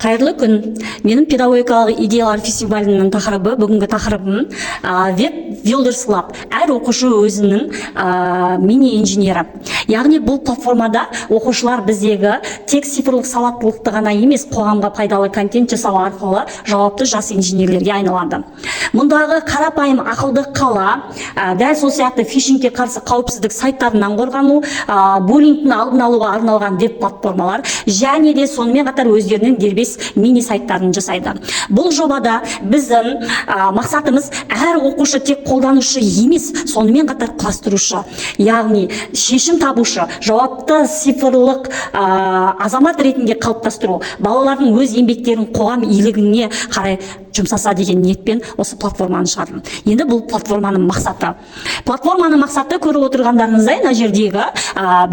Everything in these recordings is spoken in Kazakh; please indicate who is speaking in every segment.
Speaker 1: Қайырлы күн. Менің педагогикалық идеялар фестивалінің тақырыбы, бүгінгі тақырыбым Web Builders Lab. Әр оқушы өзінің мини инженері. Яғни бұл платформада оқушылар біздегі тек цифрлық сауаттылықты ғана емес, қоғамға пайдалы контент жасау арқылы жауапты жас инженерлерге айналады. Мұндағы қарапайым ақылды қала, дәл сол сияқты фишингке қарсы қауіпсіздік сайттарынан қорғану, буллингтің алдын алуға арналған веб платформалар және де сонымен қатар өздерінің дербес мини сайттарын жасайды. Бұл жобада біздің мақсатымыз әр оқушы тек қолданушы емес, сонымен қатар құрастырушы, яғни шешім табушы, жауапты цифрлық азамат ретінде қалыптастыру, балалардың өз еңбектерін қоғам игілігіне қарай жұмсаса деген ниетпен осы платформаны шығардым. Енді бұл платформаның мақсаты. Платформаның мақсаты көріп отырғандарыңыздай, мына жердегі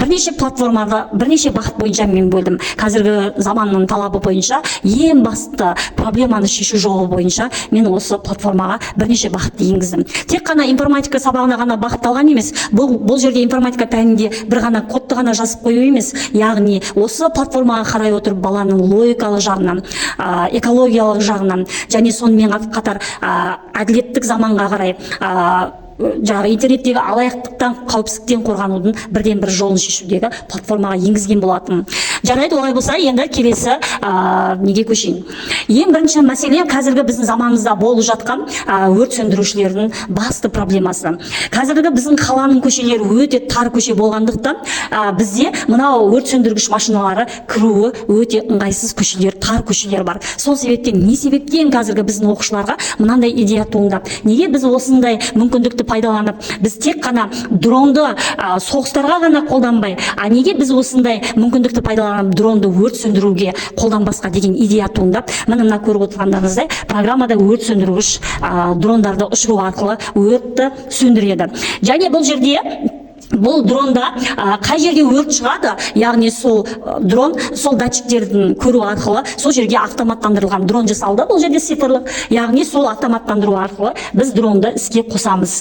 Speaker 1: бірнеше платформада бірнеше бағыт бойынша мен бөлдім. Қазіргі заманның талабы бойынша ең басты проблеманы шешу жолы бойынша мен осы платформаға бірнеше бағытты енгіздім. Тек қана информатика сабағына ғана бағытталған емес, бұл жерде информатика пәнінде бір ғана кодты ғана жазып қою емес, яғни осы платформаға қарай отырып баланың логикалық жағынан, экологиялық жағынан және сонымен қатар әділеттік заманға қарай жаңағы интернеттегі алаяқтықтан, қауіпсіздіктен қорғанудың бірден бір жолын шешудегі платформаға енгізген болатын. Жарайды, олай болса, енді келесі неге көшейін. Ең бірінші мәселе қазіргі біздің заманымызда болып жатқан өрт сөндірушілердің басты проблемасы. Қазіргі біздің қаланың көшелері өте тар көше болғандықтан, бізде мынау өрт сөндіргіш машиналары кіруі өте ыңғайсыз көшелер, тар көшелер бар. Сол себептен, не себептен қазіргі біздің оқушыларға мынандай идея туындап, неге біз осындай мүмкіндікті пайдаланып, біз тек қана дронды соғыстарға ғана қолданбай, неге біз осындай мүмкіндікті пайдаланып дронды өрт сөндіруге қолданбасқа деген идея туындап, мына көріп отырғандарыңыздай программада өрт сөндіргіш дрондарды ұшыру арқылы өртті сөндіреді. Және бұл жерде бұл дронда қай жерге өрт шығады, яғни сол дрон, сол датчиктердің көру арқылы сол жерге автоматтандырылған дрон жасалды. Бұл жерде цифрлық, яғни сол автоматтандыру арқылы біз дронды іске қосамыз.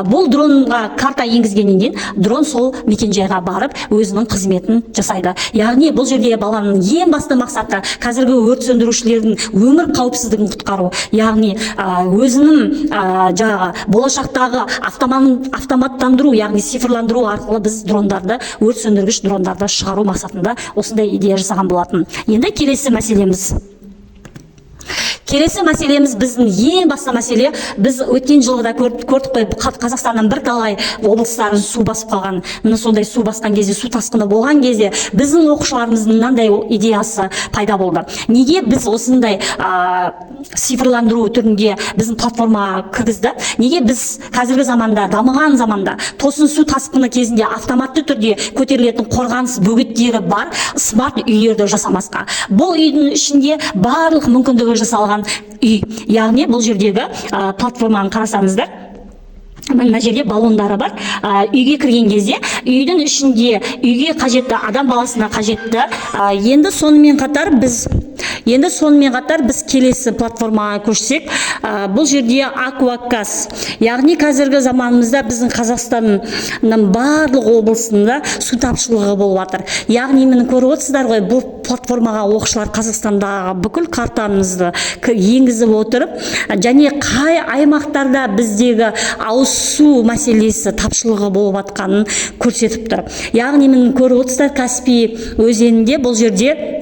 Speaker 1: Бұл дронға карта енгізгеннен кейін дрон сол мекенжайға барып өзінің қызметін жасайды. Яғни бұл жерде баланың ең басты мақсаты қазіргі өрт сөндірушілердің өмір қауіпсіздігін құтқару, яғни өзінің жаңағы болашақтағы автоматтандыру, яғни цифрландыру арқылы біз дрондарды, өрт сөндіргіш дрондарды шығару мақсатында осындай идея жасаған болатын. Енді келесі мәселеміз біздің ең басты мәселе, біз өткен жылы да көрдік қой, Қазақстанның бірталай облыстарын су басып қалған. Міне сондай су басқан кезде, су тасқыны болған кезде біздің оқушыларымыздың мынандай идеясы пайда болды. Неге біз осындай цифрландыру түрінде біздің платформаға кіргізді? Неге біз қазіргі заманда, дамыған заманда тосын су тасқыны кезінде автоматты түрде көтерілетін қорғаныс бөгеттері бар смарт үйлерді жасамасқа? Бұл үйдің ішінде барлық мүмкіндігі жасалған үй. Яғни бұл жердегі платформаны қарасаңыздар, мына жерде баллондары бар. Үйге кірген кезде үйдің ішінде үйге қажетті, адам баласына қажетті. Енді сонымен қатар біз келесі платформаға көшсек, бұл жерде Аквакас. Яғни қазіргі заманымызда біздің Қазақстанның барлық облысында су тапшылығы болып жатыр. Яғни мені көріп отырсыздар ғой, бұл платформаға оқушылар Қазақстандағы бүкіл картамызды енгізіп отырып, және қай аймақтарда біздегі ауыз су мәселесі тапшылығы болып жатқанын көрсетіп тұр. Яғни мені көріп отырсыздар, Каспий өзенінде бұл жерде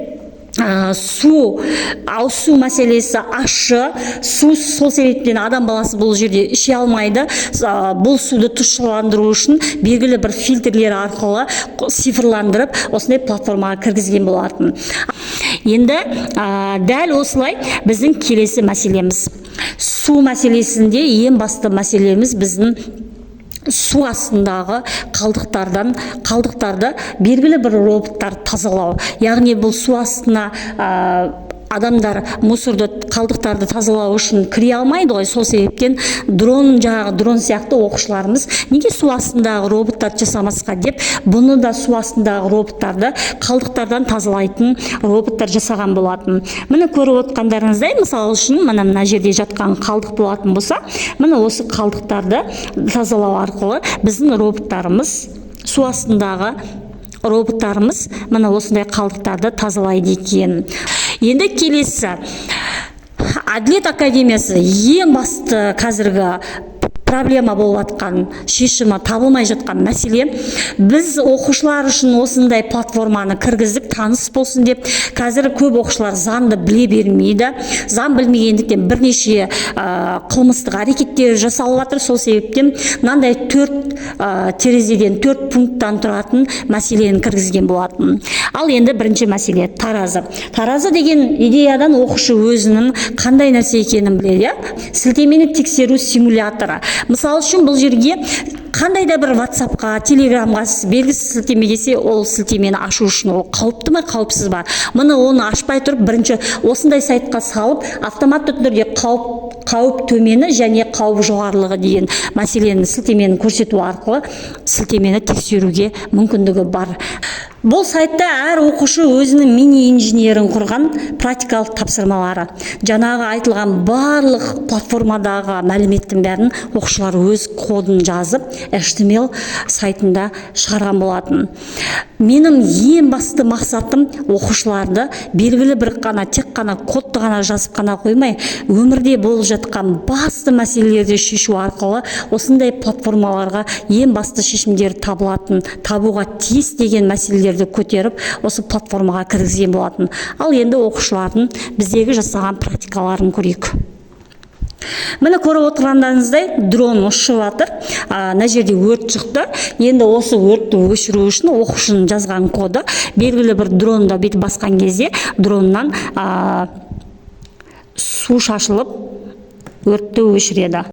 Speaker 1: ауыз су мәселесі ащы, су, сол себептен адам баласы бұл жерде іше алмайды. Бұл суды тұщыландыру үшін белгілі бір фильтрлер арқылы цифрландырып осындай платформаға кіргізген болатын. Енді дәл осылай біздің келесі мәселеміз. Су мәселесінде ең басты мәселеміз біздің су астындағы қалдықтарды белгілі бір роботтар тазалау. Яғни бұл су астына адамдар мусорды, қалдықтарды тазалау үшін кіре алмайды ғой. Сол себептен дрон сияқты оқушыларымыз неге су астындағы роботтар жасамасқа деп, бұны да су астындағы роботтарды қалдықтардан тазалайтын роботтар жасаған болатын. Міне көріп отқандарыңыздай, мысалы үшін мына жерде жатқан қалдық болатын болса, міне осы қалдықтарды тазалау арқылы біздің роботтарымыз, су астындағы роботтарымыз мына осындай қалдықтарды тазалайды екен. Енді келесі, Әділет академиясы ең басты қазіргі проблема болып жатқан, шешімі табылмай жатқан мәселе, біз оқушылар үшін осындай платформаны кіргіздік, таныс болсын деп. Қазір көп оқушылар заңды біле бермейді, заң білмегендіктен бірнеше қылмыстық әрекеттер жасалып жатыр. Сол себептен мынандай 4 терезеден 4 пункттан тұратын мәселені кіргізген болатын. Ал енді бірінші мәселе таразы. Таразы деген идеядан оқушы өзінің қандай нәрсе екенін біледі. Сілтемені тексеру симуляторы. Мысал үшін бұл жерге қандай да бір WhatsApp-қа, Telegram-ға белгісіз сілтеме келсе, ол сілтемені ашу үшін ол қауіпті ме, қауіпсіз ба? Мұны оны ашпай тұрып, бірінші осындай сайтқа салып, автоматты түрде қауіп төмені және қауіп жоғарылығы деген мәселені сілтемені көрсету арқылы сілтемені тексеруге мүмкіндігі бар. Бұл сайтта әр оқушы өзінің мини-инженерін құрған практикалық тапсырмалары. Жаңағы айтылған барлық платформадағы мәліметтің бәрін оқушылар өз кодын жазып, HTML сайтында шығарған болатын. Менің ең басты мақсатым оқушыларды белгілі бір қана, тек қана кодты ғана жазып қана қоймай, өмірде болып жатқан басты мәселелерді шешу арқылы осындай платформаларға ең басты шешімдер табуға тиіс деген мәселелерді көтеріп, осы платформаға кіргізген болатын. Ал енді оқушылардың біздегі жасаған практикаларын көрейік. Міне көріп отырғандарыңыздай дрон ұшып жатыр. Мына жерде өрт шықты. Енді осы өртті өшіру үшін оқушының жазған коды белгілі бір дронда бүйтіп басқан кезде дроннан су шашылып өртті өшіреді.